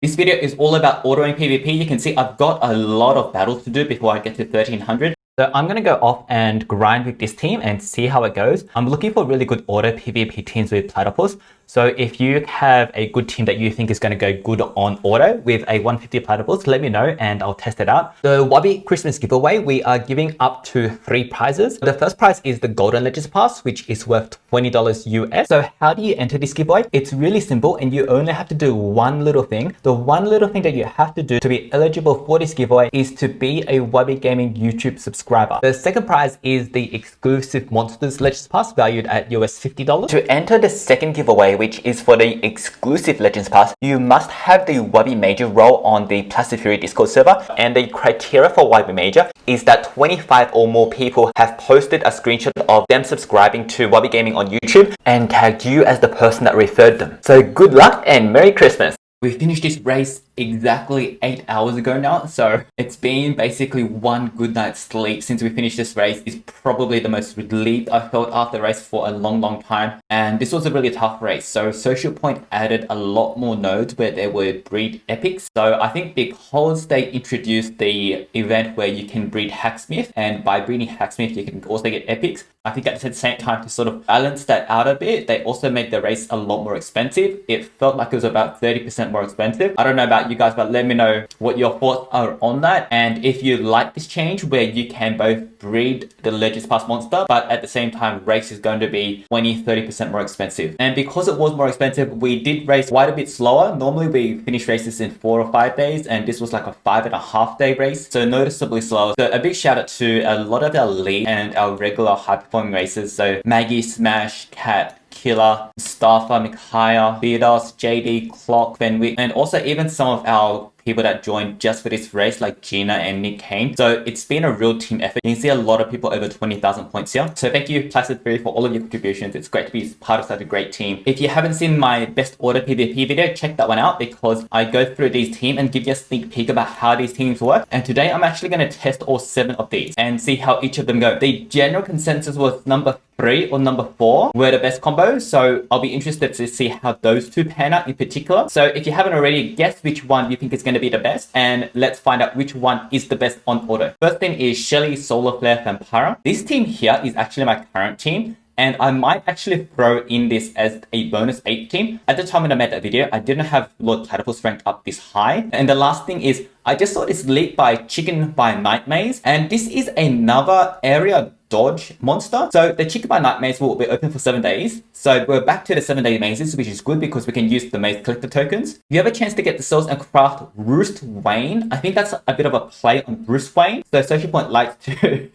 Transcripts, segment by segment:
This video is all about autoing PvP. You can see I've got a lot of battles to do before I get to 1300. So I'm going to go off and grind with this team and see how it goes. I'm looking for really good auto PvP teams with Platypus. So if you have a good team that you think is going to go good on auto with a 150 Platypus, let me know and I'll test it out. The Wubby Christmas giveaway, we are giving up to 3 prizes. The first prize is the Golden Legends Pass, which is worth $20 US. So how do you enter this giveaway? It's really simple and you only have to do one little thing. The one little thing that you have to do to be eligible for this giveaway is to be a Wubby Gaming YouTube subscriber. The second prize is the exclusive Monsters Legends Pass valued at US $50. To enter the second giveaway, which is for the exclusive Legends Pass, you must have the Wubby Major role on the Platypus Discord server, and the criteria for Wubby Major is that 25 or more people have posted a screenshot of them subscribing to Wubby Gaming on YouTube and tagged you as the person that referred them. So good luck and Merry Christmas! We finished this race exactly 8 hours ago now, so it's been basically one good night's sleep since we finished this race. It's probably the most relieved I felt after the race for a long time, and this was a really tough race. So Social Point added a lot more nodes where there were breed epics. So I think because they introduced the event where you can breed Hacksmith, and by breeding Hacksmith you can also get epics, I think at the same time to sort of balance that out a bit, they also made the race a lot more expensive. It felt like it was about 30% more expensive. I don't know about you guys, but let me know what your thoughts are on that, and if you like this change where you can both breed the Legends Pass monster but at the same time race is going to be 20-30% more expensive. And because it was more expensive, we did race quite a bit slower. Normally we finish races in 4 or 5 days, and this was like a 5.5 day race, so noticeably slower. So a big shout out to a lot of our lead and our regular high performing races, so Maggie, Smash, Cat, Killer, Starfa, Micaiah, Vanoss, JD, Clock, Fenwick, and also even some of our people that joined just for this race like Gina and Nick Kane. So it's been a real team effort. You can see a lot of people over 20,000 points here. So thank you Platypus for all of your contributions. It's great to be part of such a great team. If you haven't seen my best auto PvP video, check that one out because I go through these teams and give you a sneak peek about how these teams work. And today I'm actually going to test all 7 of these and see how each of them go. The general consensus was number 3 or number 4 were the best combos, so I'll be interested to see how those 2 pan out in particular. So if you haven't already, guess which one you think is going to be the best, and let's find out which one is the best on auto. First thing is Shelly, Solarflare, Fampira. This team here is actually my current team, and I might actually throw in this as a bonus 8 team. At the time when I made that video, I didn't have Lord Platypus ranked up this high. And the last thing is, I just saw this leak by Chicken by Night Maze, and this is another area dodge monster. So the Chicken by Night Maze will be open for 7 days. So we're back to the 7-day mazes, which is good because we can use the maze collector tokens. If you have a chance to get the cells and craft Roost Wayne, I think that's a bit of a play on Bruce Wayne. So Social Point likes to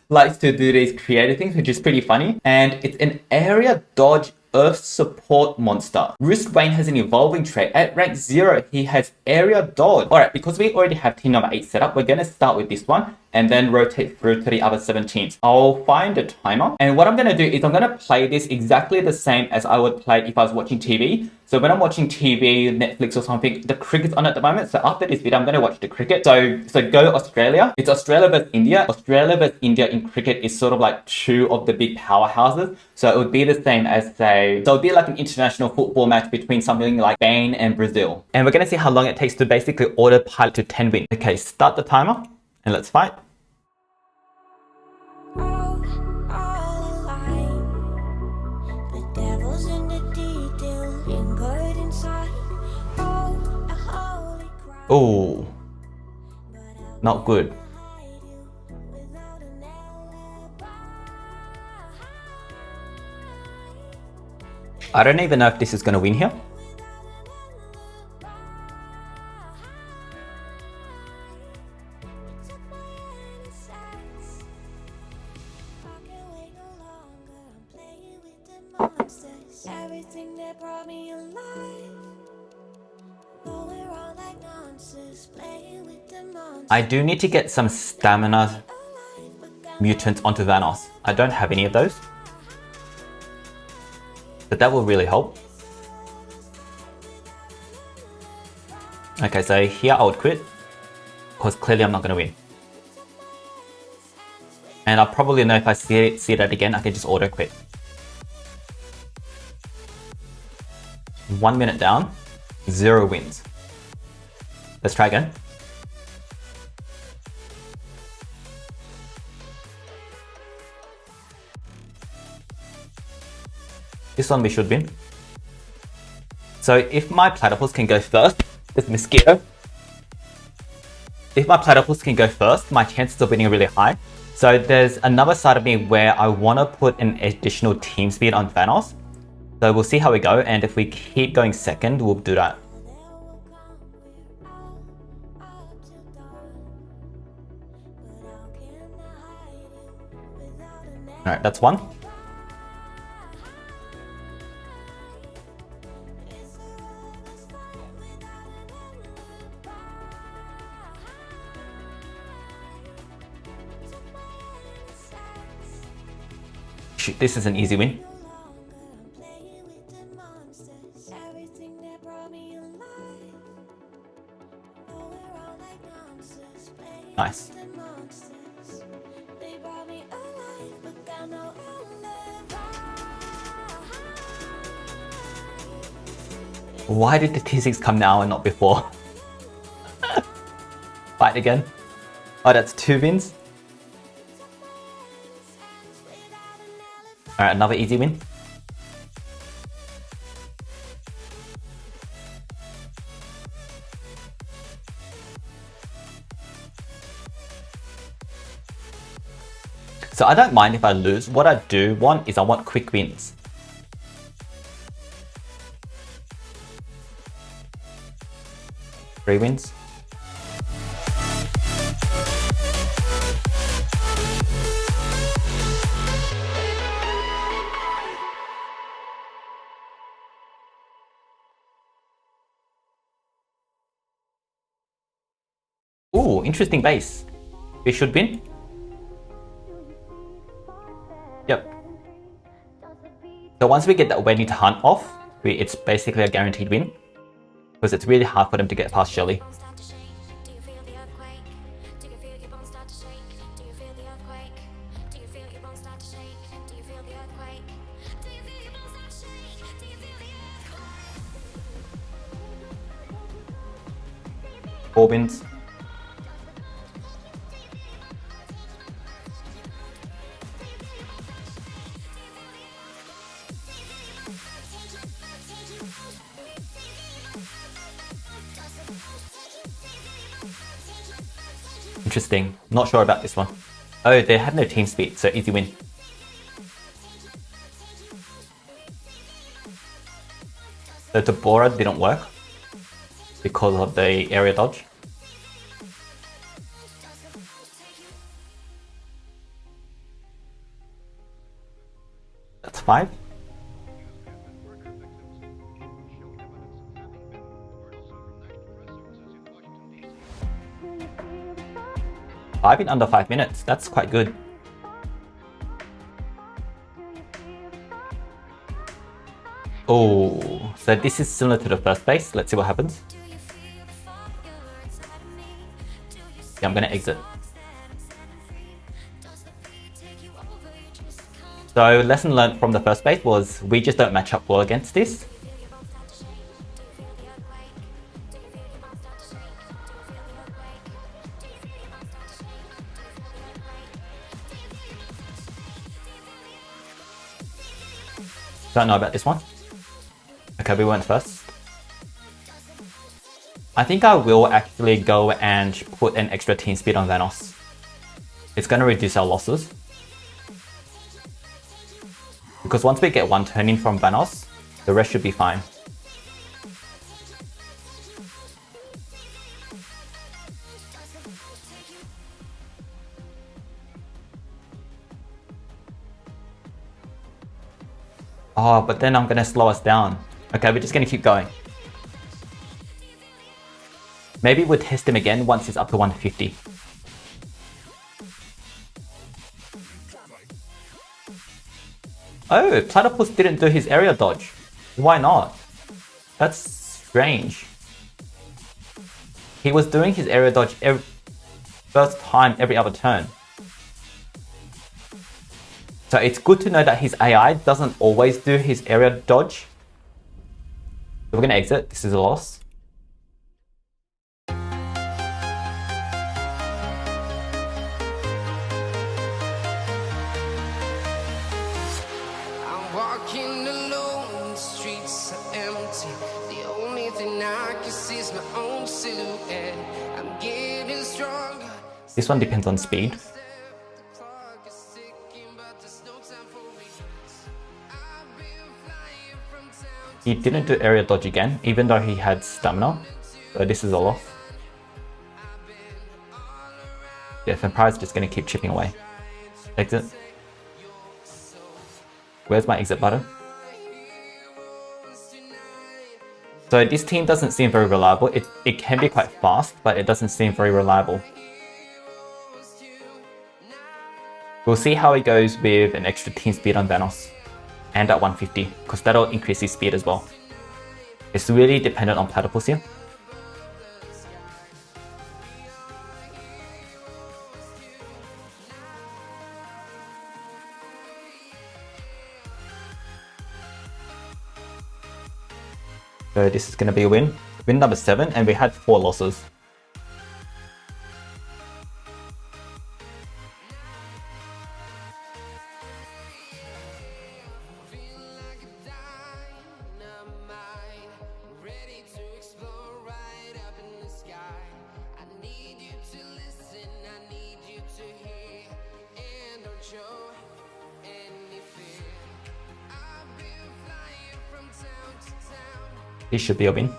likes to do these creative things, which is pretty funny. And it's an area dodge Earth support monster. Roost Wayne has an evolving trait. At rank 0, he has area dodge. Alright, because we already have team number 8 set up, we're going to start with this one and then rotate through to the other 7 teams. I'll find a timer, and what I'm going to do is I'm going to play this exactly the same as I would play if I was watching TV. So when I'm watching TV, Netflix or something, the cricket's on at the moment. So after this video, I'm going to watch the cricket. So go Australia. It's Australia versus India. Australia versus India in cricket is sort of like 2 of the big powerhouses. So it would be the same as say, so it would be like an international football match between something like Spain and Brazil. And we're going to see how long it takes to basically autopilot to 10 wins. Okay, start the timer and let's fight. Oh, not good. I don't even know if this is going to win here. I do need to get some stamina mutants onto Vanoss. I don't have any of those, but that will really help. Okay, so here I would quit because clearly I'm not going to win. And I'll probably know if I see that again, I can just auto quit. 1 minute down, 0 wins. Let's try again. This one we should win. So if my Platypus can go first, this mosquito. If my Platypus can go first, my chances of winning are really high. So there's another side of me where I want to put an additional team speed on Vanoss. So we'll see how we go, and if we keep going second, we'll do that. Alright, that's one. Shoot, this is an easy win. Nice. Why did the T6 come now and not before? Fight again. Oh, that's 2 wins. Alright, another easy win. So I don't mind if I lose. What I do want is I want quick wins. Three wins. Ooh, interesting base. We should win. Yep. So once we get that waiting to hunt off, it's basically a guaranteed win. Because it's really hard for them to get past Shelly. Four wins. Interesting. Not sure about this one. Oh, they had no team speed, so easy win. So Tabora didn't work because of the area dodge. That's 5. Five in under 5 minutes. That's quite good. Oh, so this is similar to the first base. Let's see what happens. Yeah, I'm gonna exit. So lesson learned from the first base was we just don't match up well against this. Don't know about this one. Okay, we went first. I think I will actually go and put an extra team speed on Vanoss. It's going to reduce our losses. Because once we get one turn in from Vanoss, the rest should be fine. Oh, but then I'm going to slow us down. Okay, we're just going to keep going. Maybe we'll test him again once he's up to 150. Oh, Platypus didn't do his area dodge. Why not? That's strange. He was doing his area dodge first time every other turn. So it's good to know that his AI doesn't always do his area dodge. So we're going to exit. This is a loss. notice my own silhouette. I'm getting stronger. This one depends on speed. The clock is ticking, but there's no time for me. I've been flying from town to He didn't do area dodge again, even though he had stamina. So this is a loss. Yeah, Fampira is just going to keep chipping away. Exit. Where's my exit button? So this team doesn't seem very reliable. It can be quite fast, but it doesn't seem very reliable. We'll see how it goes with an extra team speed on Vanoss. And at 150, because that'll increase his speed as well. It's really dependent on Platypus here. So this is going to be a win. Win number 7, and we had 4 losses. This should be a win.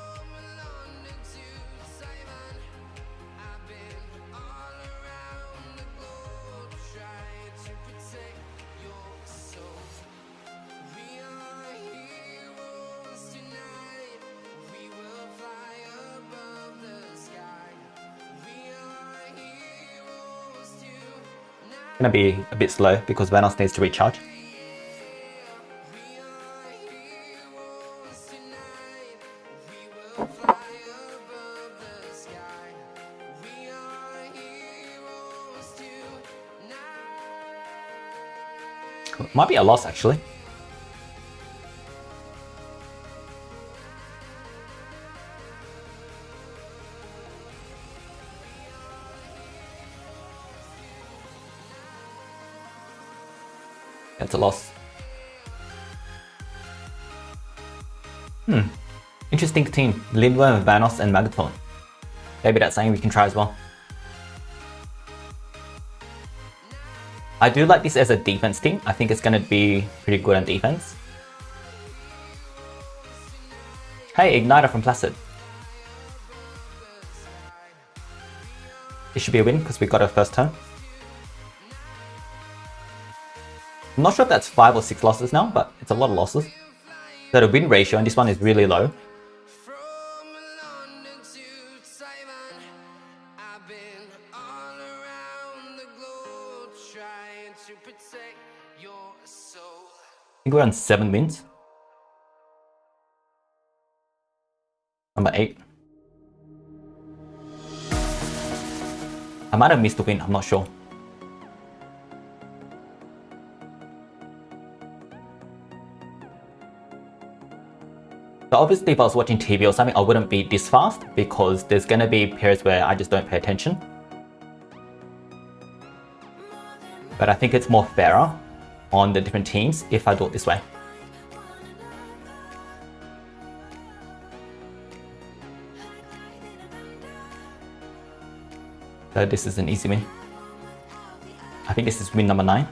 Gonna be a bit slow because Vanoss needs to recharge. Might be a loss actually. That's a loss. Interesting team. Lindworm, Vanoss, and Magaton. Maybe that's something we can try as well. I do like this as a defense team. I think it's going to be pretty good on defense. Hey, Igniter from Placid. This should be a win because we got our first turn. I'm not sure if that's 5 or 6 losses now, but it's a lot of losses. So the win ratio on this one is really low. I think we're on 7 wins. Number 8. I might have missed a win, I'm not sure. So obviously if I was watching TV or something, I wouldn't be this fast because there's going to be periods where I just don't pay attention. But I think it's more fairer on the different teams if I do it this way. So this is an easy win. I think this is win number 9.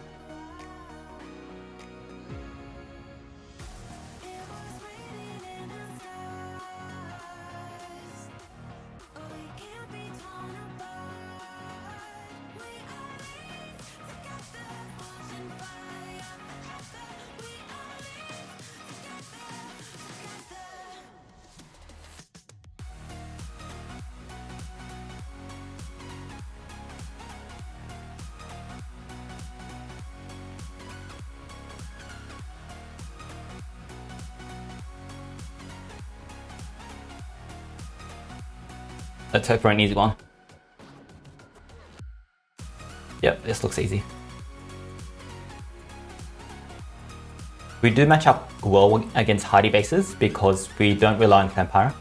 Let's hope for an easy one. Yep, this looks easy. We do match up well against hardy bases because we don't rely on Fampira.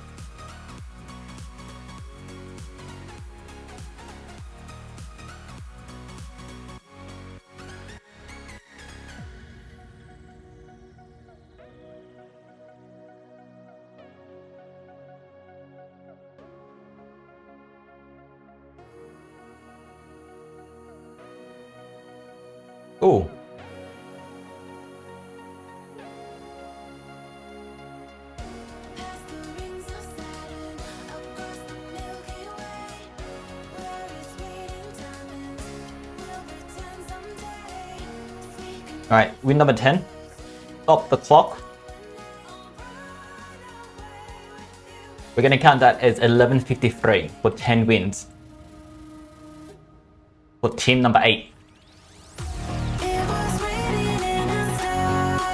Ooh. Past the rings of Saturn, across the Milky Way, where it's waiting diamonds. We'll pretend someday we can Alright, win number 10. Stop the clock. We're gonna count that as 1153 for 10 wins. For team number 8. It was written in the stars.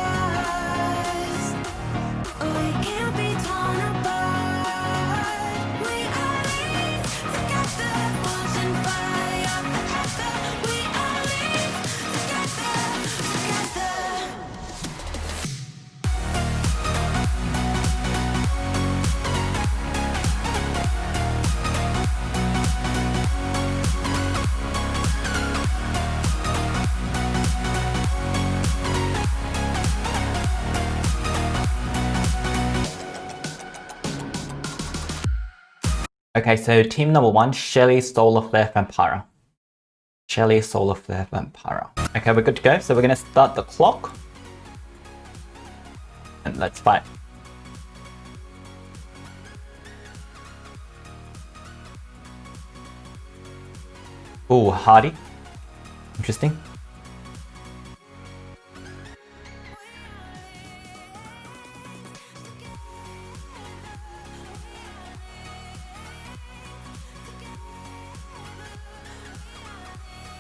We can't be torn apart. We are linked together, forge and fire forever. We are linked together. Okay, so team number 1, Shelly, Solarflare, Fampira. Shelly, Solarflare, Fampira. Okay, we're good to go. So we're gonna start the clock. And let's fight. Ooh, Hardy. Interesting.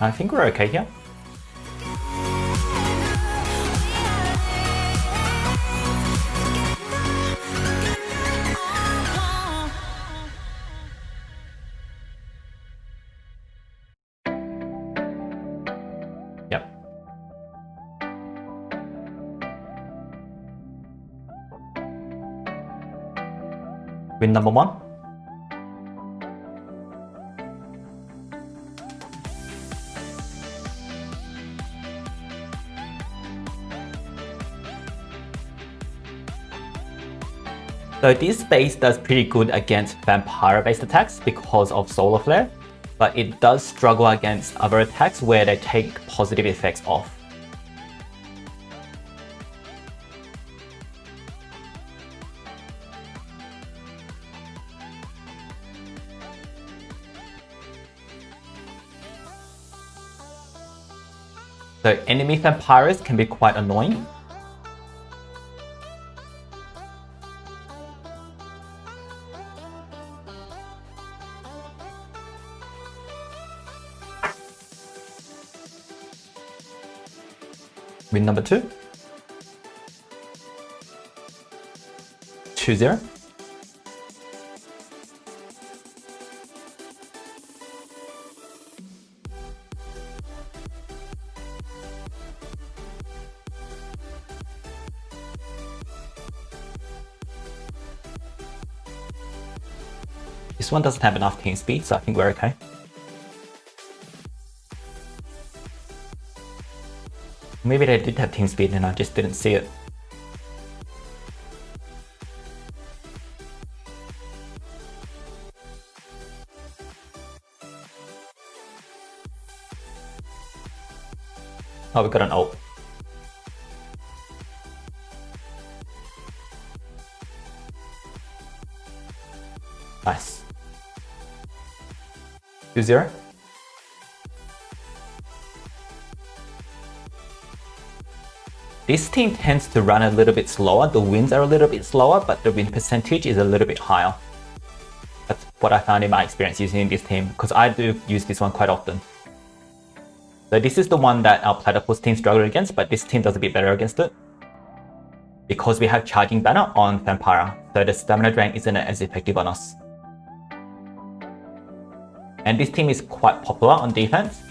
I think we're okay here. Yep. Win number 1. So this base does pretty good against Vampire based attacks because of Solar Flare, but it does struggle against other attacks where they take positive effects off. So enemy Vampiras can be quite annoying. Win number 2. 2-0. This one doesn't have enough team speed, so I think we're okay. Maybe they did have team speed and I just didn't see it. Oh, we got an ult. Nice. 2-0. This team tends to run a little bit slower. The wins are a little bit slower, but the win percentage is a little bit higher. That's what I found in my experience using this team, because I do use this one quite often. So this is the one that our Platypus team struggled against, but this team does a bit better against it. Because we have Charging Banner on Fampira, so the stamina drain isn't as effective on us. And this team is quite popular on defense.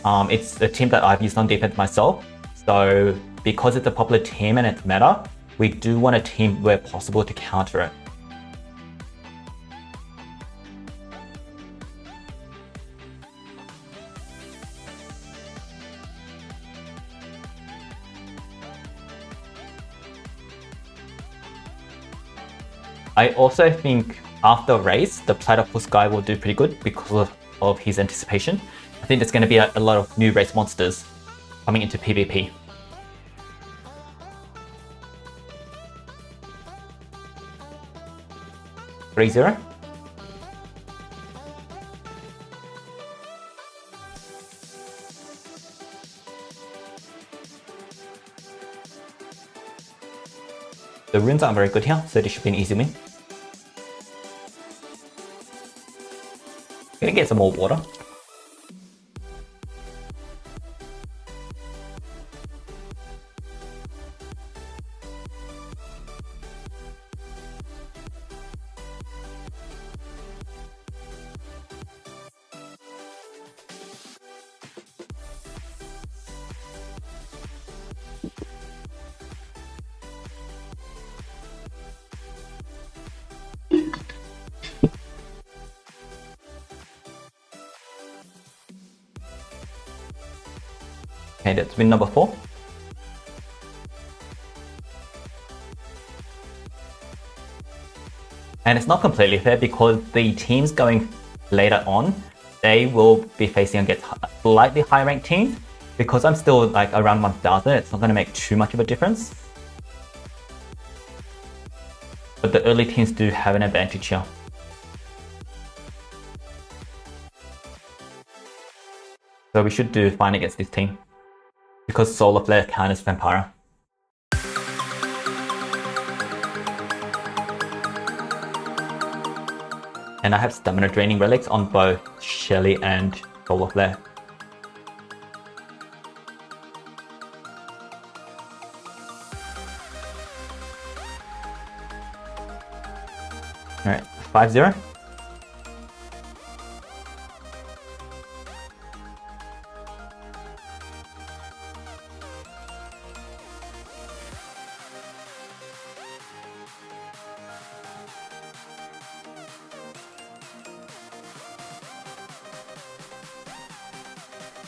It's a team that I've used on defense myself. So because it's a popular team and it's meta, we do want a team where possible to counter it. I also think after a race, the Platypus guy will do pretty good because of his anticipation. I think there's going to be a lot of new race monsters. coming into PvP. Three zero. The runes aren't very good here, so this should be an easy win. Gonna get some more water. Okay, that's win number 4. And it's not completely fair because the teams going later on, they will be facing against slightly higher ranked teams. Because I'm still like around 1000, it's not going to make too much of a difference. But the early teams do have an advantage here. So we should do fine against this team. Because Solarflare counters Fampira. And I have stamina draining relics on both Shelly and Solarflare. Alright, 5-0.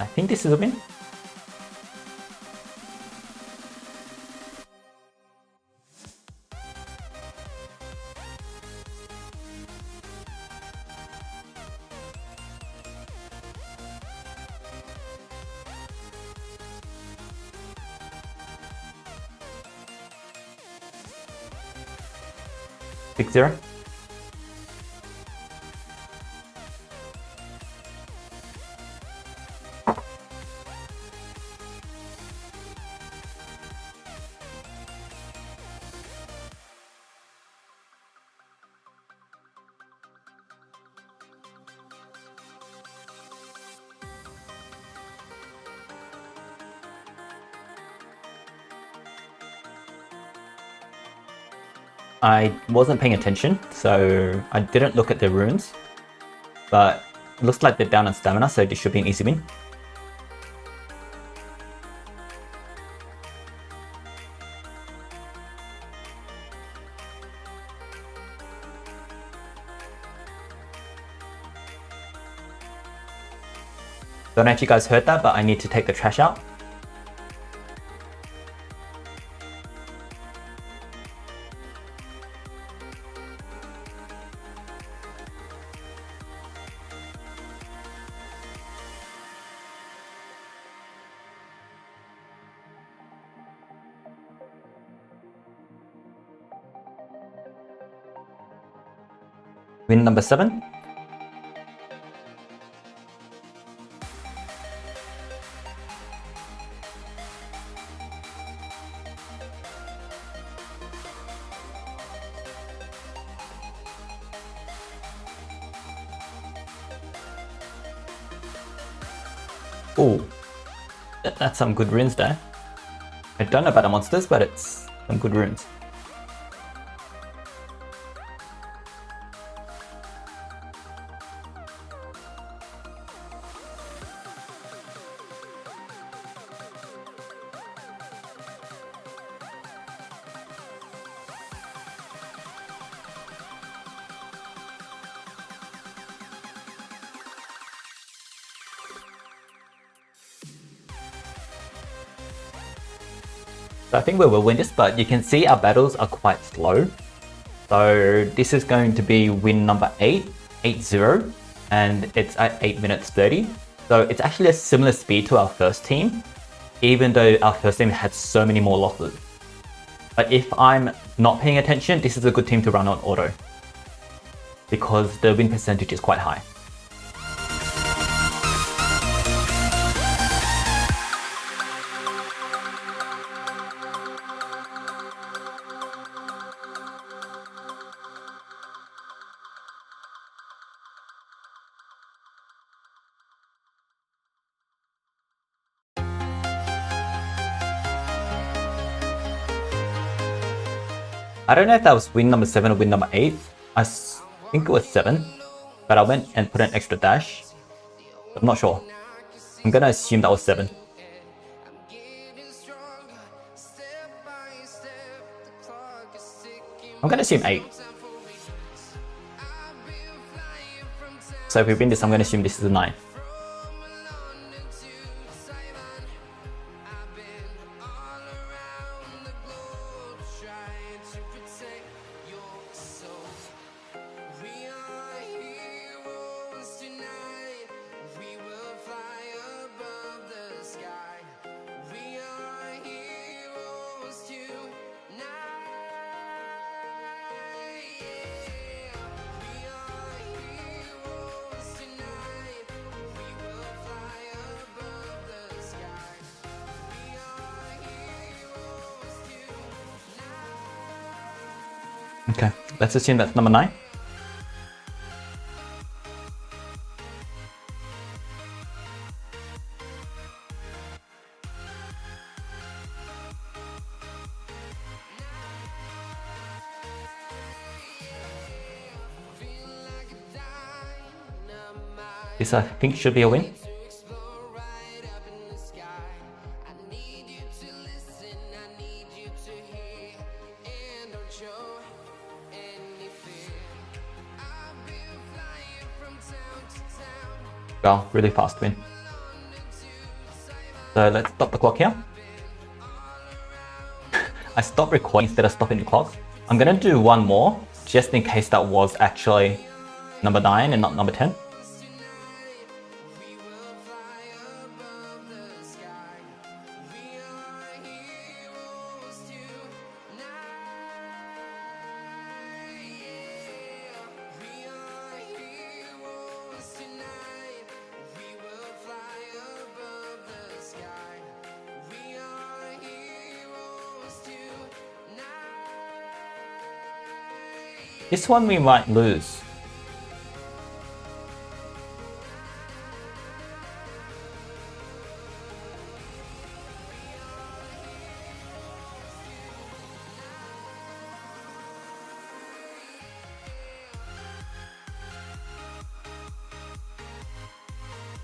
I think this is a win. Six zero. I wasn't paying attention, so I didn't look at the runes, but it looks like they're down on stamina, so this should be an easy win. Don't know if you guys heard that, but I need to take the trash out. Win number 7. Oh, that's some good runes there. I don't know about the monsters, but it's some good runes. So I think we will win this, but you can see our battles are quite slow. So this is going to be win number 8, 8-0, and it's at 8 minutes 30. So it's actually a similar speed to our first team. even though our first team had so many more losses. But if I'm not paying attention, this is a good team to run on auto, because the win percentage is quite high. I don't know if that was win number 7 or win number 8. I think it was 7, but I went and put an extra dash. I'm not sure. I'm gonna assume that was 7. I'm gonna assume 8. So if we win this, I'm gonna assume this is a 9. Okay, let's assume that's number 9. This I think should be a win. Wow, really fast win. So let's stop the clock here. I stopped recording instead of stopping the clock. I'm gonna do one more, just in case that was actually number 9 and not number 10. This one we might lose.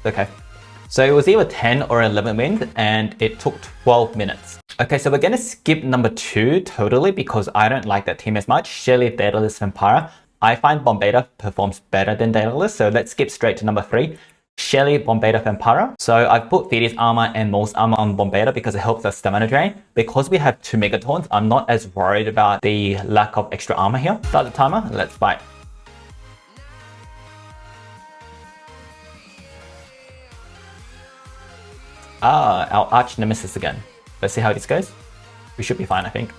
Okay, so it was either 10 or 11 wins and it took 12 minutes. Okay, so we're gonna skip number 2 totally because I don't like that team as much. Shelly, Daedalus, Fampira. I find Bombeta performs better than Daedalus, so let's skip straight to number 3. Shelly, Bombeta, Fampira. So I've put Thetis armor and Maul's armor on Bombeta because it helps us stamina drain. Because we have 2 Megatons, I'm not as worried about the lack of extra armor here. Start the timer, let's fight. Ah, our arch nemesis again. Let's see how this goes. We should be fine, I think.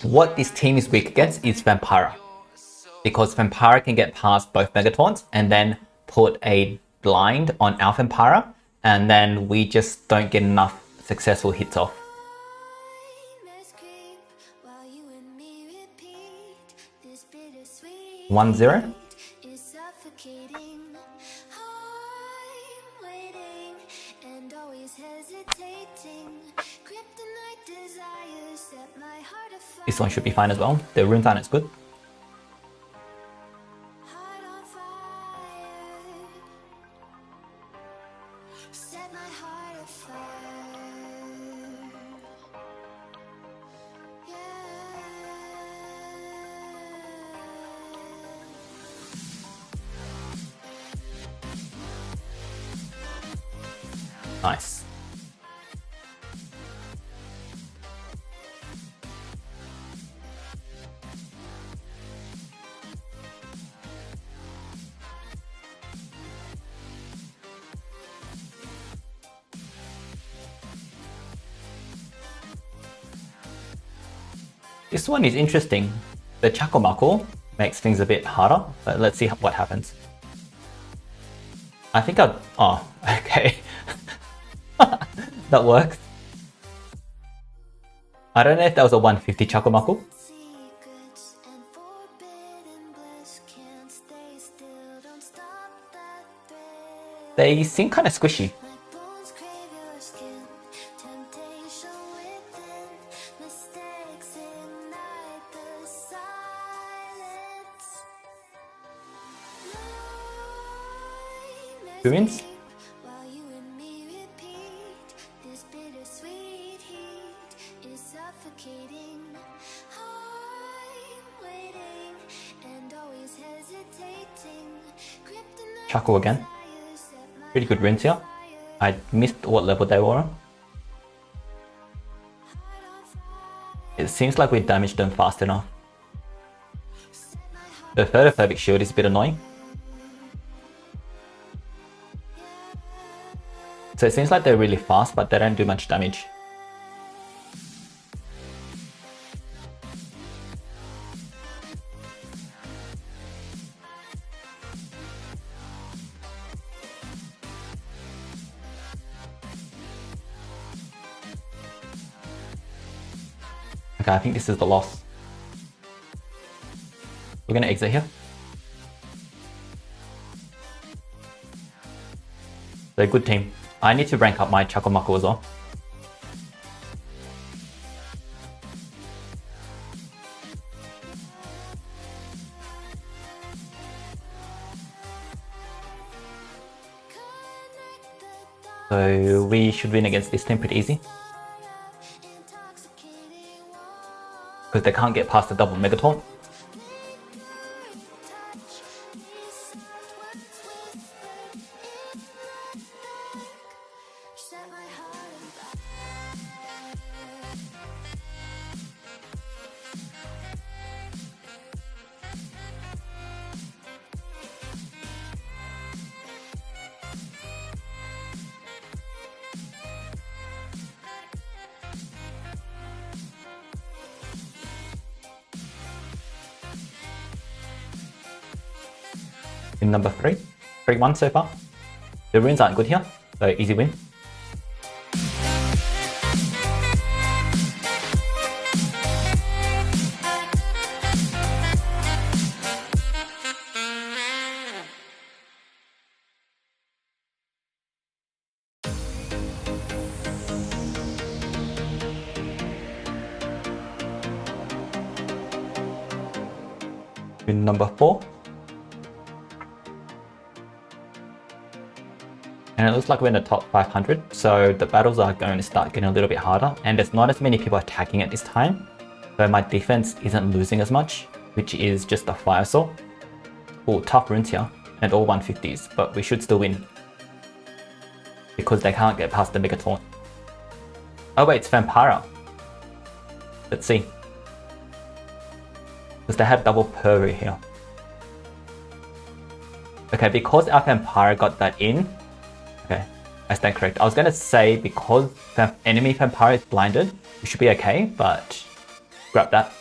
What this team is weak against is Fampira, because Fampira can get past both Megatons and then put a blind on our Fampira, and then we just don't get enough successful hits off. 1-0. This one should be fine as well. The rune time is good. Nice. This one is interesting. The Chacomaco makes things a bit harder, but let's see what happens. I think I'll... Oh, okay. That works. I don't know if that was a 150 Chacomaco. Secrets and forbidden bliss can't stay still. Don't stop that thrill. They seem kind of squishy. My bones crave your skin. Temptation within. Mistakes ignite the silence. Who wins? While you and me repeat, this bittersweet heat is suffocating. I'm waiting and always hesitating. Kryptonite Chaco again. desires set my Pretty good runes here. I missed what level they were on. heart on fire. It seems like we damaged them fast enough. Set my heart The photophobic shield is a bit annoying. So it seems like they're really fast, but they don't do much damage. Okay, I think this is the loss. We're gonna exit here. They're a good team. I need to rank up my Chacomaco as well. So we should win against this team pretty easy. intoxicating Because they can't get past the double Megataunt. touch. Reset what's whispered in the dark. Set my heart on fire. In number 3. 3-1 so far. The runes aren't good here, so easy win. In number 4. And it looks like we're in the top 500, so the battles are going to start getting a little bit harder, and there's not as many people attacking at this time, so my defense isn't losing as much, which is just a fire sword. Oh, tough runes here, and all 150s, but we should still win. Because they can't get past the Megataunt. Oh wait, it's Fampira. Let's see. Because they have double Purry here. Okay, because our Fampira got that in, okay, I stand correct. I was gonna say because enemy Fampira is blinded, we should be okay, but grab that.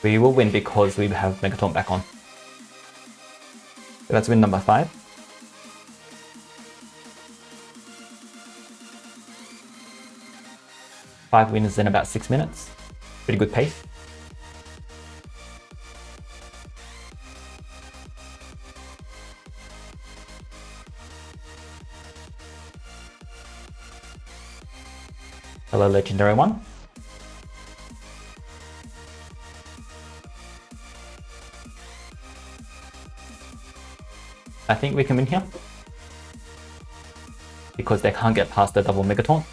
We will win because we have Megataunt back on. So that's win number 5. Five wins in about 6 minutes. Pretty good pace. Hello, legendary one. I think we can win here. Because they can't get past the double Megataunt.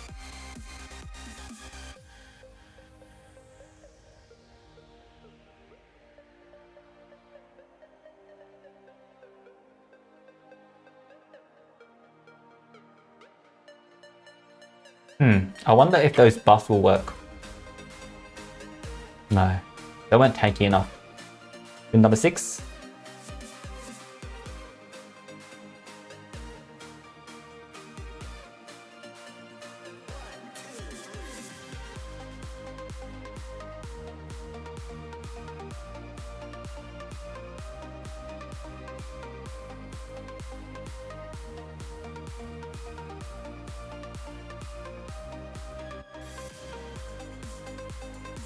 I wonder if those buffs will work. No, they weren't tanky enough. Win number 6.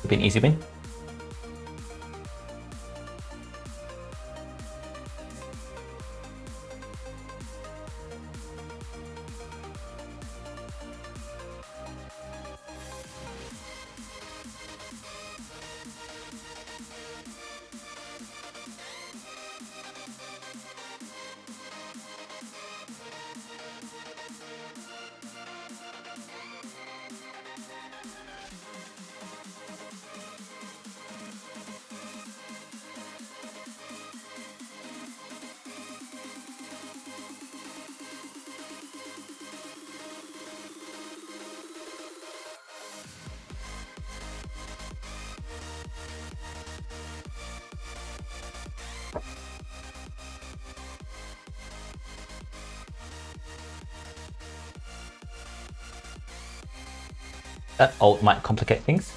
Could be an easy win. That ult might complicate things.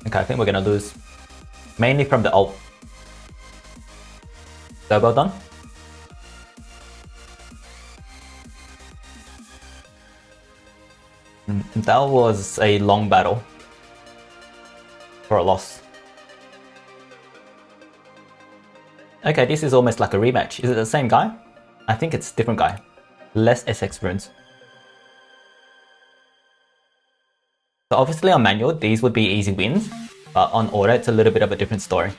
Okay, I think we're gonna lose. Mainly from the ult. So well done. That was a long battle. For a loss. Okay, this is almost like a rematch. Is it the same guy? I think it's a different guy. Less SX runes. So obviously on manual, these would be easy wins, but on auto, it's a little bit of a different story.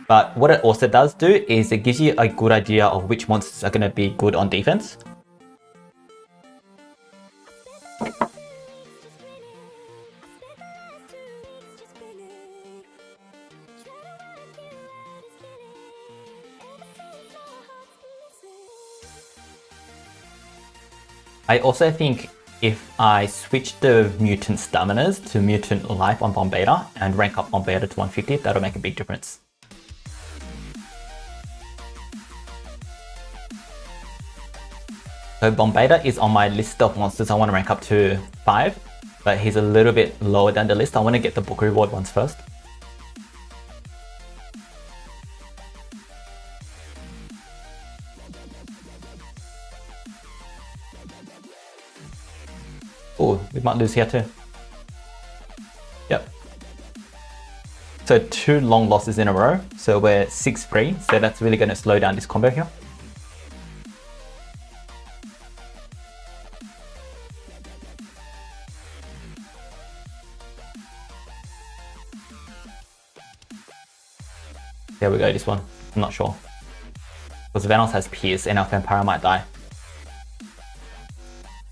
But what it also does do is it gives you a good idea of which monsters are going to be good on defense. I also think if I switch the mutant staminas to mutant life on Bombeta and rank up Bombeta to 150, that'll make a big difference. So Bombeta is on my list of monsters I want to rank up to 5, but he's a little bit lower than the list. I want to get the book reward ones first. Oh, we might lose here too. Yep. So 2 long losses in a row. So we're 6-3. So that's really going to slow down this combo here. There we go, this one. I'm not sure. Because Vanoss has Pierce and our Fampira might die.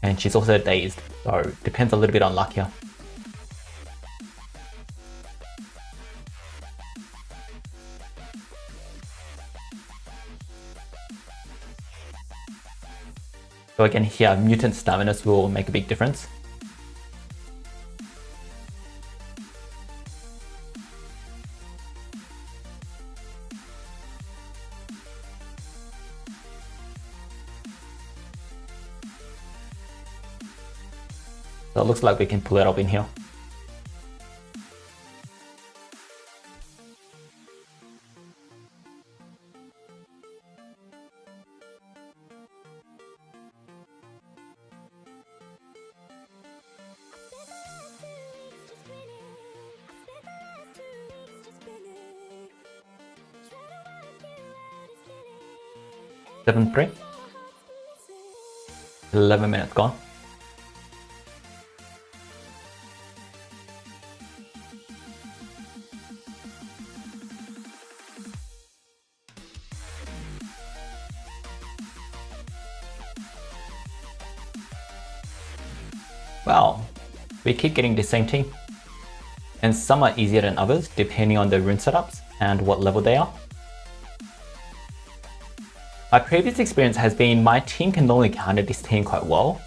And she's also dazed, so depends a little bit on luck here. So again here, mutant staminas will make a big difference. So it looks like we can pull it up in here. Seven 3. 11 minutes gone. Wow, we keep getting the same team. And some are easier than others depending on the rune setups and what level they are. My previous experience has been my team can normally counter this team quite well.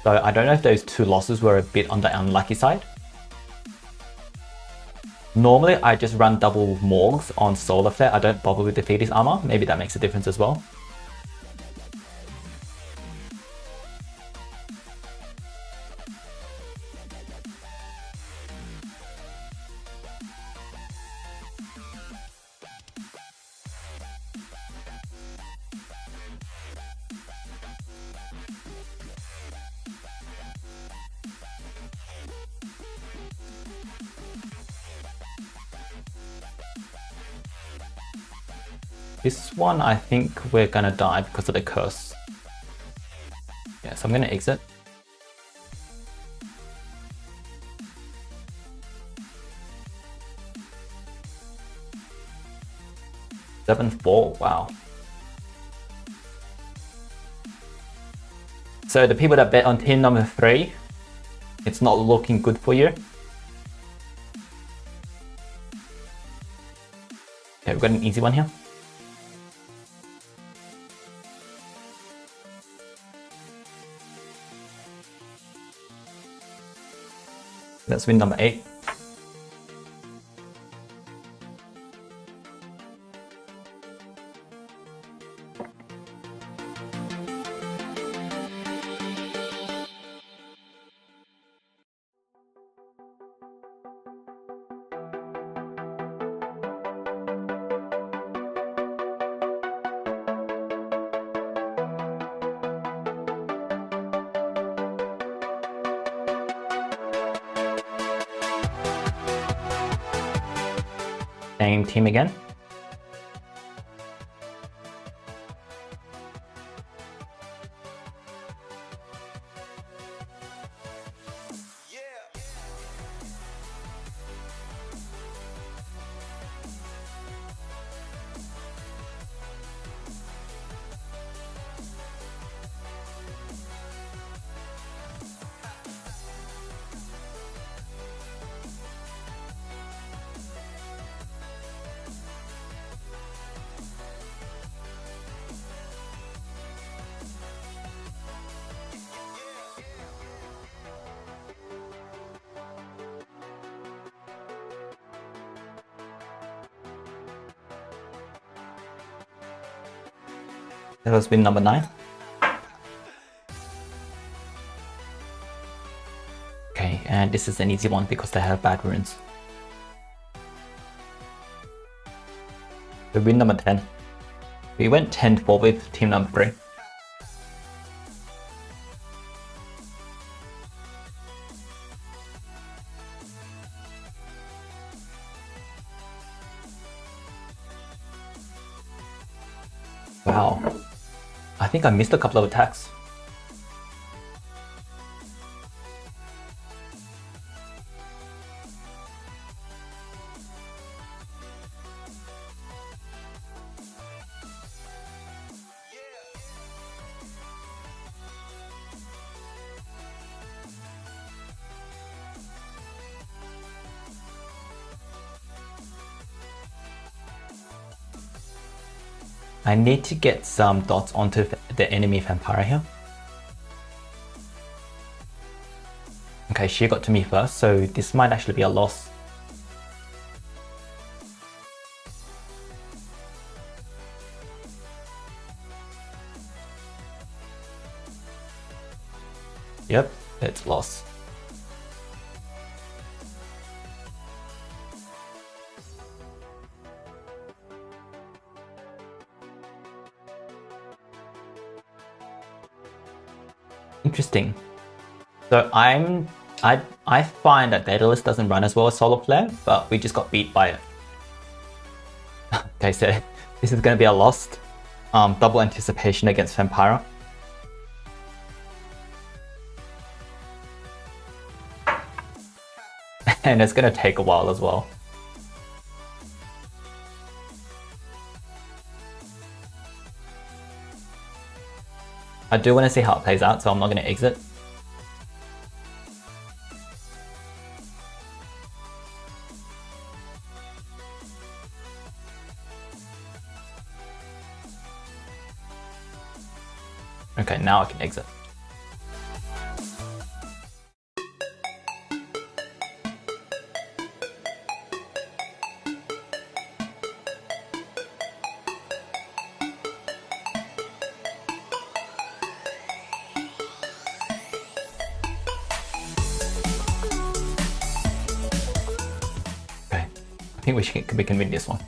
So I don't know if those 2 losses were a bit on the unlucky side. Normally I just run double Morgs on Solarflare. I don't bother with the Fetus armor. Maybe that makes a difference as well. This one, I think we're gonna die because of the curse. Yeah, so I'm gonna exit. Seven, 4, wow. So the people that bet on team number 3, it's not looking good for you. Okay, we've got an easy one here. That's win number 8. Same team again. That was win number 9. Okay, and this is an easy one because they have bad runes. So win number 10. We went 10-4 with team number 3. Wow. I think I missed a couple of attacks. I need to get some dots onto the enemy Fampira here. Okay, she got to me first, so this might actually be a loss. Yep, it's loss. Interesting. So I find that Daedalus doesn't run as well as Solarflare, but we just got beat by it. Okay, so this is going to be a loss. Double anticipation against Fampira. And it's going to take a while as well. I do want to see how it plays out, so I'm not going to exit. Okay, now I can exit. Okay, I think we can win this one.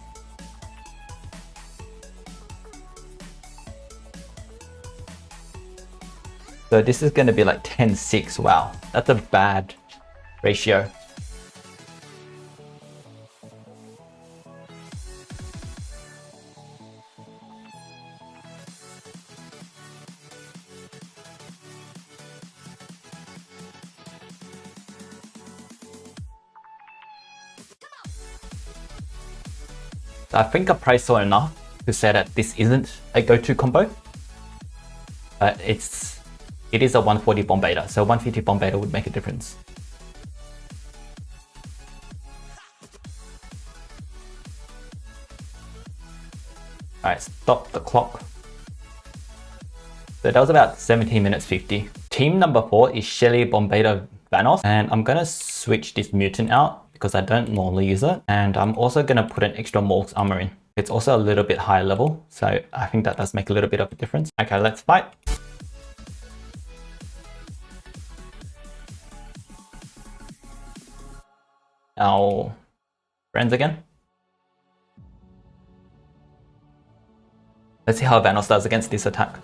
So this is going to be like 10-6. Wow, that's a bad ratio. So I think I priced well enough to say that this isn't a go-to combo. But it is a 140 Bombeta, so 150 Bombeta would make a difference. Alright, stop the clock. So that was about 17 minutes 50. Team number 4 is Shelly, Bombeta, Vanoss, and I'm gonna switch this mutant out because I don't normally use it. And I'm also gonna put an extra Morg's armor in. It's also a little bit higher level, so I think that does make a little bit of a difference. Okay, let's fight. Our friends again. Let's see how Vanoss does against this attack.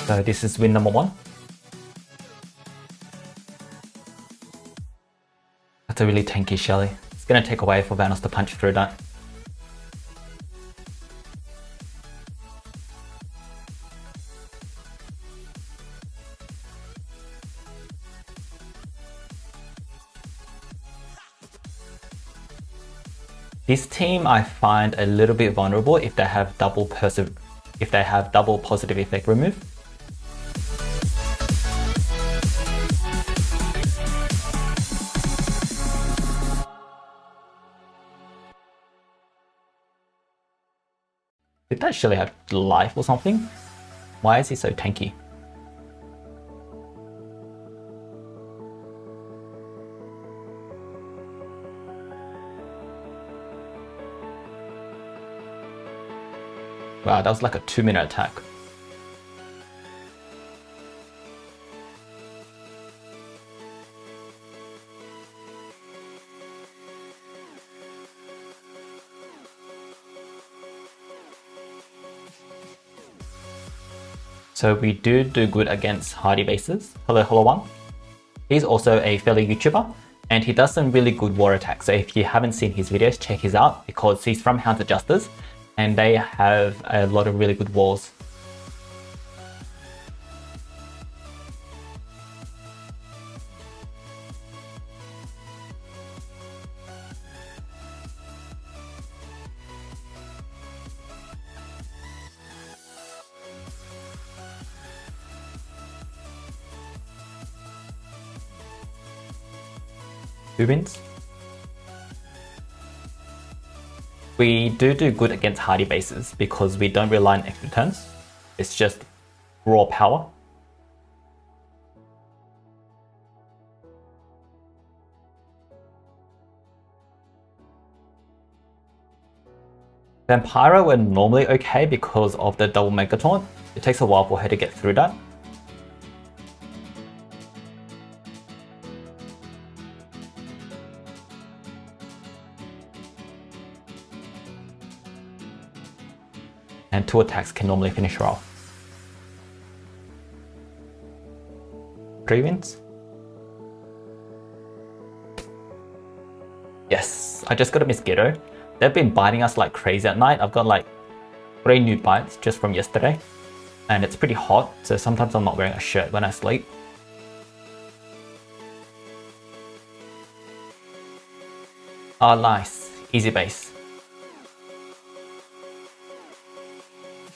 So this is win number 1. That's a really tanky Shelly. It's gonna take away for Vanoss to punch through that. This team I find a little bit vulnerable if they have double positive effect remove. Did that Shelly have life or something? Why is he so tanky? Wow, that was like a 2-minute attack. So we do good against hardy bases. Hello One. He's also a fellow YouTuber and he does some really good war attacks. So if you haven't seen his videos, check his out because he's from Hounds of Justice and they have a lot of really good wars. Who wins? We do good against hardy bases because we don't rely on extra turns. It's just raw power. Fampira were normally okay because of the double Mega Taunt. It takes a while for her to get through that. And 2 attacks can normally finish her off. 3 wins? Yes, I just got a mosquito. They've been biting us like crazy at night. I've got like 3 new bites just from yesterday. And it's pretty hot, so sometimes I'm not wearing a shirt when I sleep. Oh, nice. Easy base.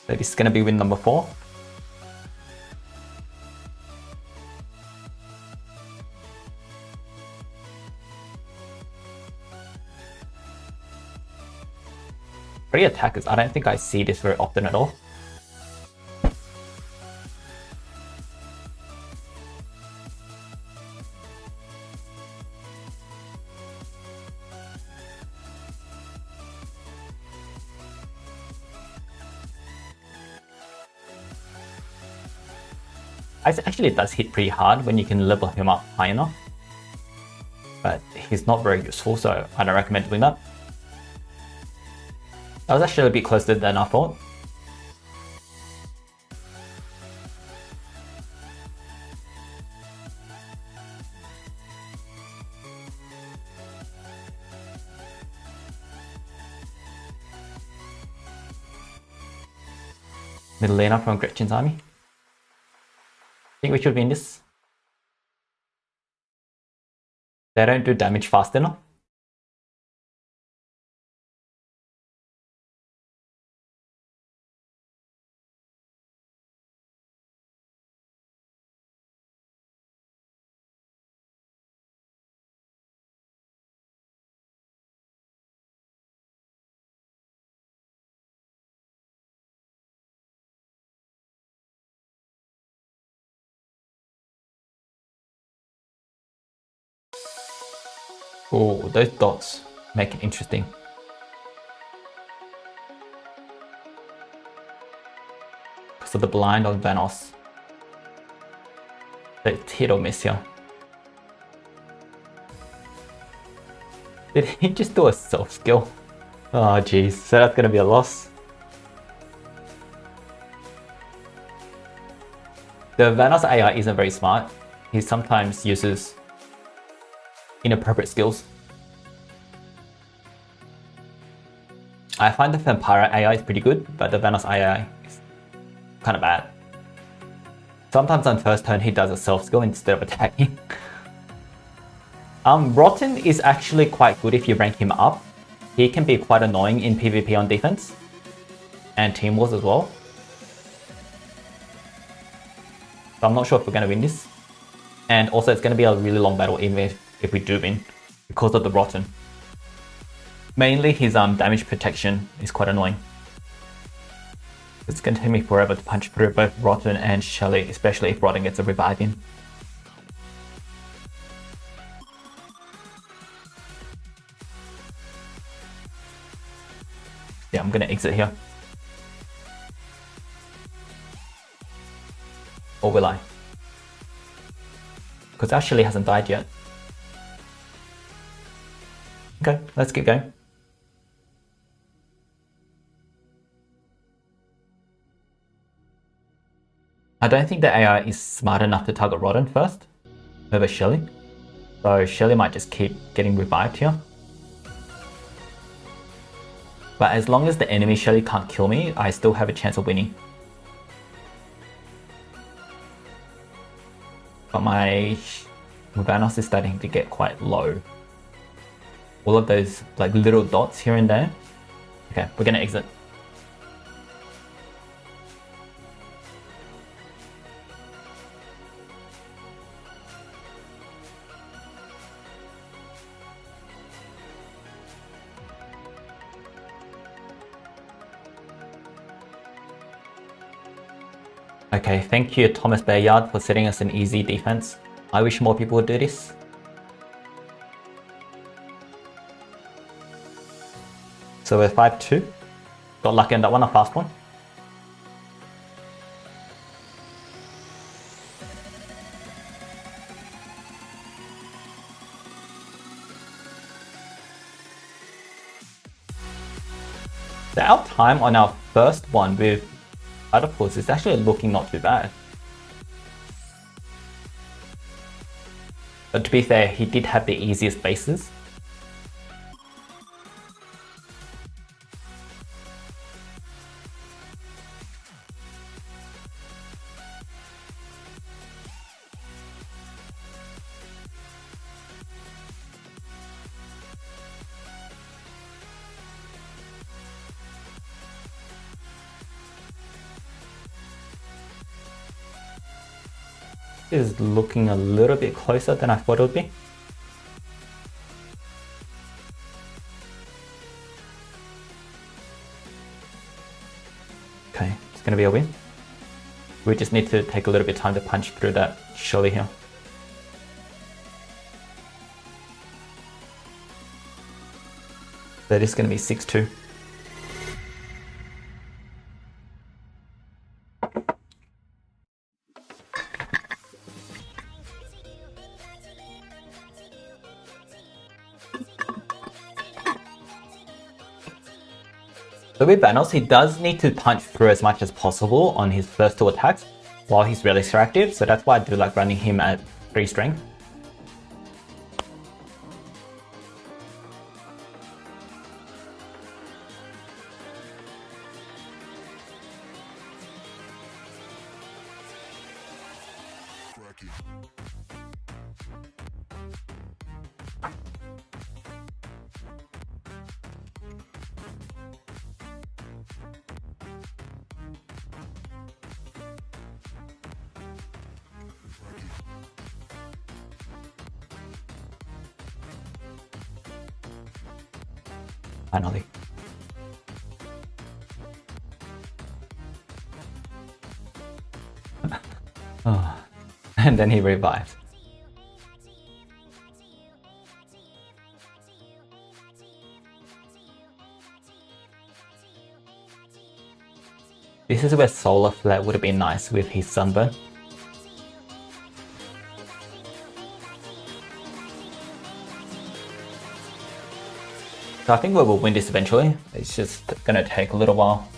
So this is going to be win number 4. Free attackers, I don't think I see this very often at all. Actually, it does hit pretty hard when you can level him up high enough. But he's not very useful, so I don't recommend doing that. That was actually a bit closer than I thought. Middle laner from Gretchen's army. I think we should win this. They don't do damage fast enough. Oh, those dots make it interesting. Because of the blind on Vanoss. It's hit or miss here. Did he just do a self skill? Oh jeez, so that's gonna be a loss. The Vanoss AI isn't very smart. He sometimes uses inappropriate skills. I find the Fampira AI is pretty good, but the Vanoss AI is kind of bad. Sometimes on first turn he does a self skill instead of attacking. Rotten is actually quite good if you rank him up. He can be quite annoying in PvP on defense and team wars as well. So I'm not sure if we're going to win this. And also it's going to be a really long battle even if we do win because of the Rotten. Mainly his damage protection is quite annoying. It's going to take me forever to punch through both Rotten and Shelly, especially if Rotten gets a revive in. Yeah, I'm going to exit here. Or will I? Because our Shelly hasn't died yet. Okay, let's keep going. I don't think the AI is smart enough to target Rotten first over Shelly. So Shelly might just keep getting revived here. But as long as the enemy Shelly can't kill me, I still have a chance of winning. But my Vanoss is starting to get quite low. All of those like little dots here and there. Okay, we're gonna exit. Okay, thank you Thomas Bayard for setting us an easy defense. I wish more people would do this. So we're 5-2. Got lucky on that one, a fast one. So our time on our first one with Platypus is actually looking not too bad. But to be fair, he did have the easiest bases. is looking a little bit closer than I thought it would be. Okay, it's going to be a win. We just need to take a little bit of time to punch through that Shelly here. That is going to be 6-2. So with Vanoss, he does need to punch through as much as possible on his first 2 attacks while he's really reactive, so that's why I do like running him at 3 strength. Finally. Oh. And then he revives. This is where Solarflare would have been nice with his sunburn. So I think we will win this eventually. It's just gonna take a little while.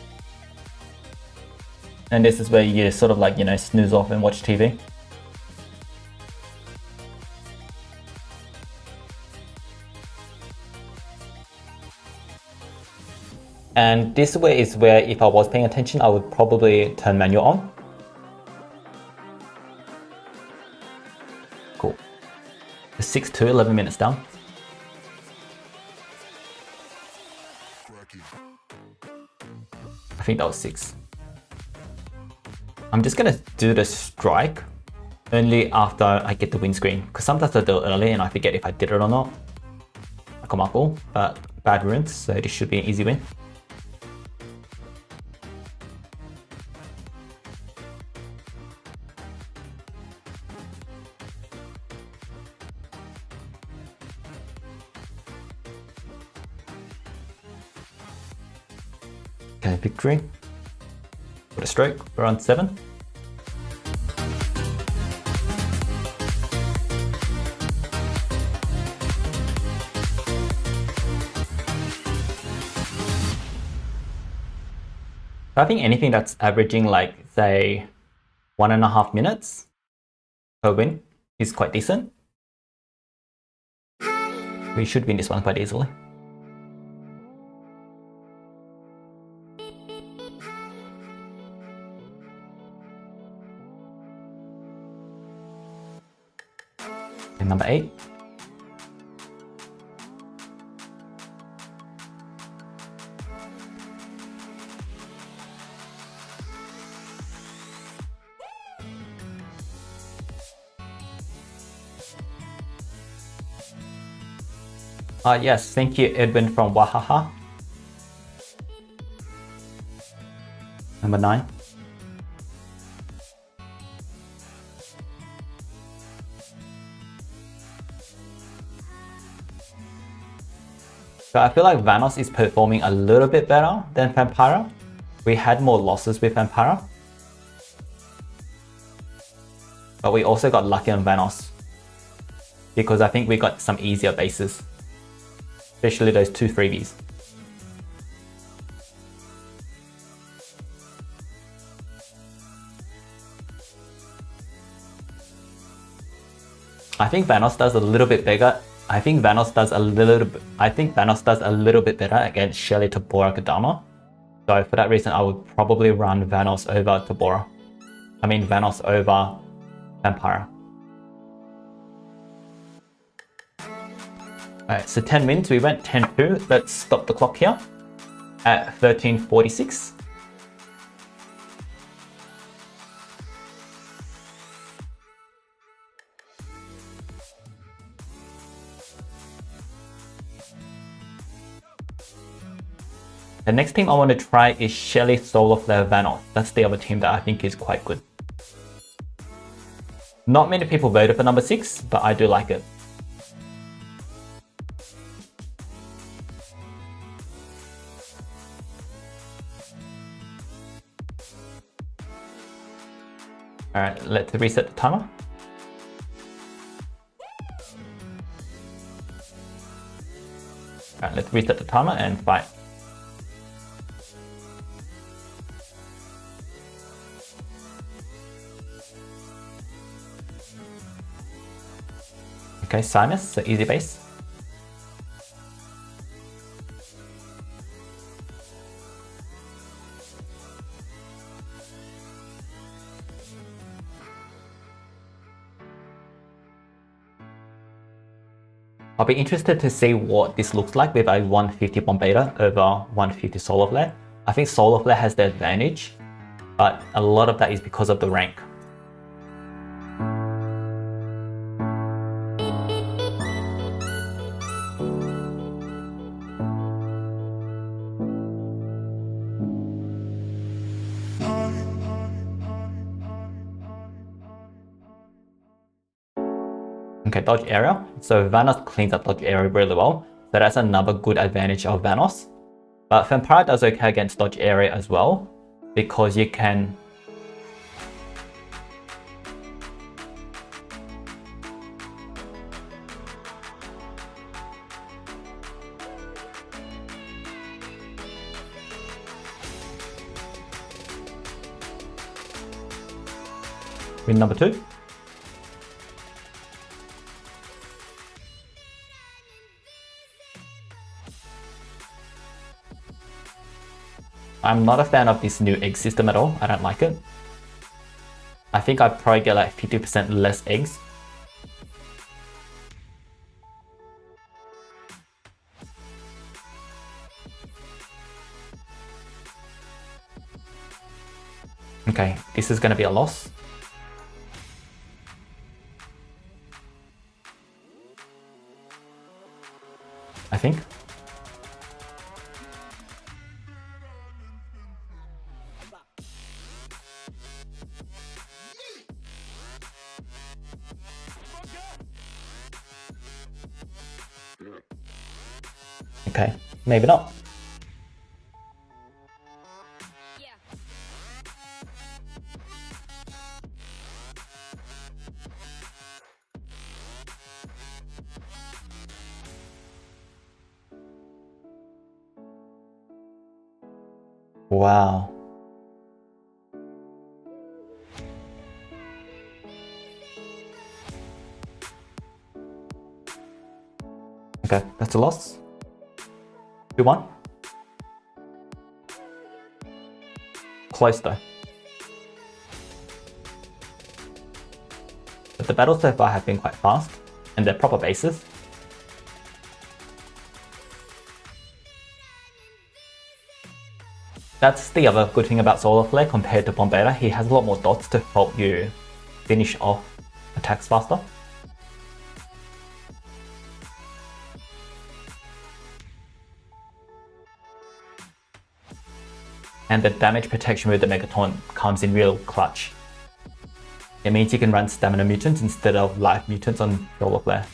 And this is where you sort of like, you know, snooze off and watch TV. And this way is where if I was paying attention, I would probably turn manual on. Cool. 6-2, 11 minutes down. I think that was 6. I'm just gonna do the strike only after I get the windscreen, because sometimes I do it early and I forget if I did it or not. Like a Markle, but bad runes, so this should be an easy win. Okay, victory. What a stroke. We're on 7. I think anything that's averaging like, say, 1.5 minutes per win is quite decent. We should win this one quite easily. And number 8. Yes, thank you, Edwin from Wahaha. Number 9. So I feel like Vanoss is performing a little bit better than Fampira. We had more losses with Fampira, but we also got lucky on Vanoss because I think we got some easier bases, especially those 2 freebies. I think Vanoss does a little bit bigger. I think Vanoss does a little bit better against Shelly, Tabora, Kadama. So for that reason, I would probably run Vanoss over Tabora. I mean Vanoss over Fampira. Alright, so 10 wins. We went 10-2. Let's stop the clock here at 13:46. The next team I want to try is Shelly, Solarflare, Vanoss. That's the other team that I think is quite good. Not many people voted for number 6, but I do like it. Alright, let's reset the timer. Alright, let's reset the timer and fight. Okay, Sinus, so easy base. I'll be interested to see what this looks like with a 150 Bombeta over 150 Solarflare. I think Solarflare has the advantage, but a lot of that is because of the rank. Okay, dodge area. So Vanoss cleans up dodge area really well. So that's another good advantage of Vanoss. But Fampira does okay against dodge area as well, because you can... Win number 2. I'm not a fan of this new egg system at all. I don't like it. I think I'd probably get like 50% less eggs. Okay, this is going to be a loss. I think. Okay, maybe not. Wow. Okay, that's a loss. 2-1. Close though. But the battles so far have been quite fast, and they're proper bases. That's the other good thing about Solarflare compared to Bombeta. He has a lot more dots to help you finish off attacks faster. And the damage protection with the Megaton comes in real clutch. It means you can run stamina mutants instead of life mutants on Solarflare.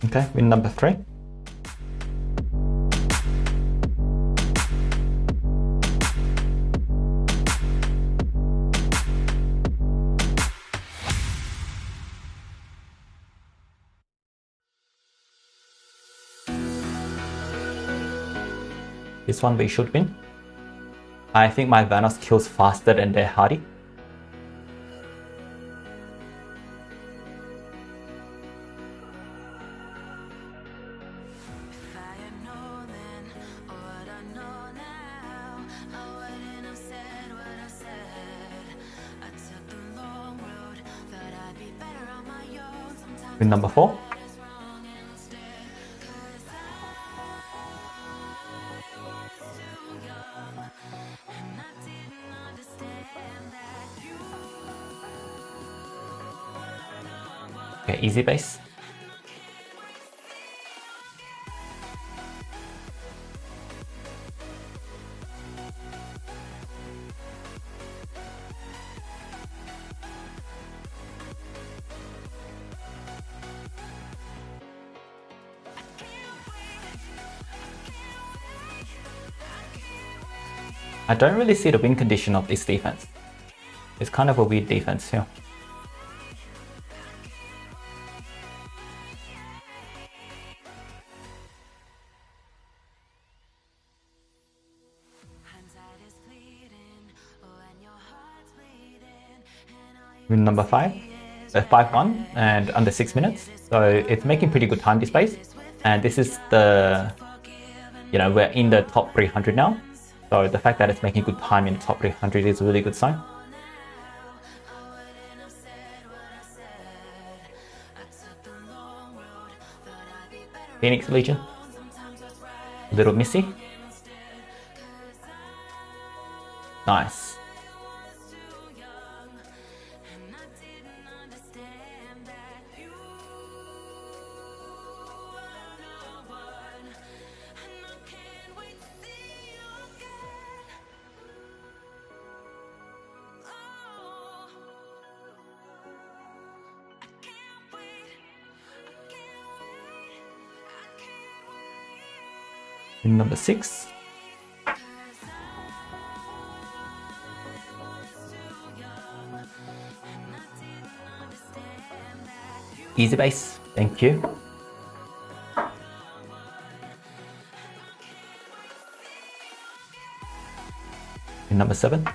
Okay, win number 3. This one we should win. I think my Vanoss kills faster than their Hardy. Win number 4. Okay, easy base. I don't really see the win condition of this defense. It's kind of a weird defense here. Win number 5. 5-1 and under 6 minutes. So it's making pretty good time this base. And this is the, we're in the top 300 now. So the fact that it's making good time in the top 300 is a really good sign. Phoenix Legion. A little missy. Nice. In number 6. Easy base, thank you. In number 7.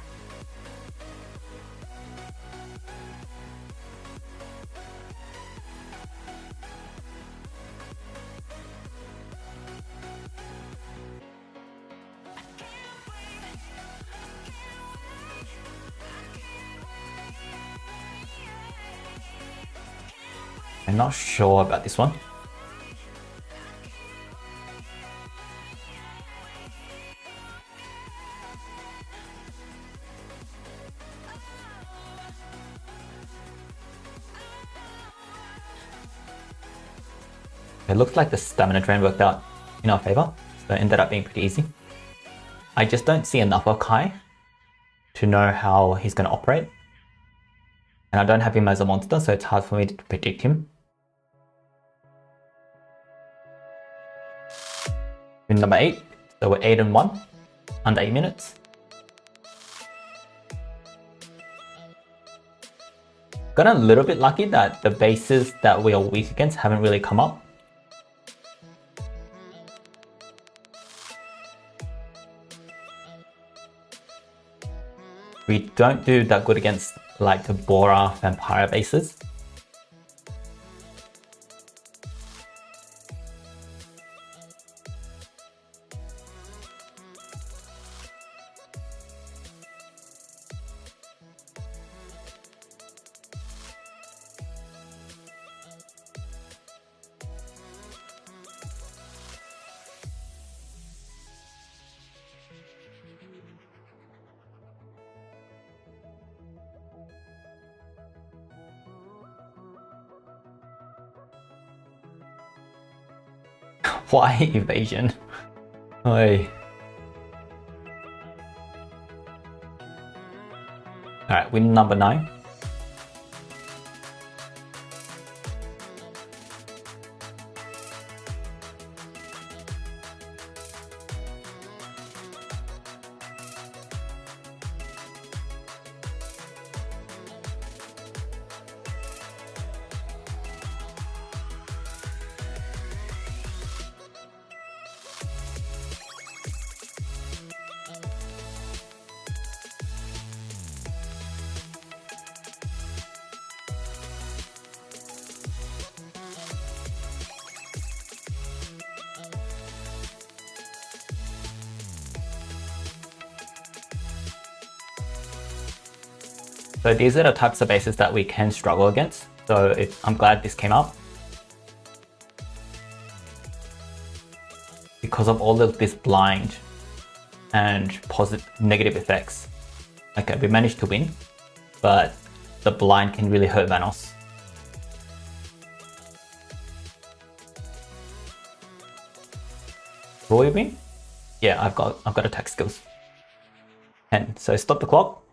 I'm not sure about this one. It looks like the stamina drain worked out in our favor, so it ended up being pretty easy. I just don't see enough of Kai to know how he's going to operate. And I don't have him as a monster, so it's hard for me to predict him. Win number 8, so we're 8-1, under 8 minutes. Got a little bit lucky that the bases that we are weak against haven't really come up. We don't do that good against like the Bora Fampira bases. Why evasion? Oi. Alright, win number 9. So these are the types of bases that we can struggle against. So I'm glad this came out. because of all of this blind and negative effects. Okay, we managed to win, but the blind can really hurt Vanoss. Will we win? Yeah, I've got attack skills. 10. So stop the clock.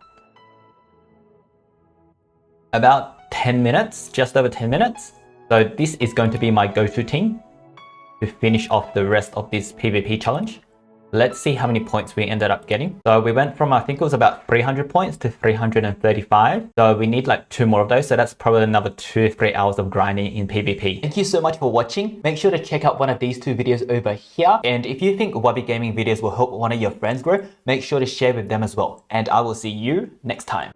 About 10 minutes, just over 10 minutes. So this is going to be my go-to team to finish off the rest of this PvP challenge. Let's see how many points we ended up getting. So we went from, I think it was about 300 points to 335. So we need like 2 more of those. So that's probably another 2-3 hours of grinding in PvP. Thank you so much for watching. Make sure to check out one of these 2 videos over here. And if you think Wubby Gaming videos will help one of your friends grow, make sure to share with them as well. And I will see you next time.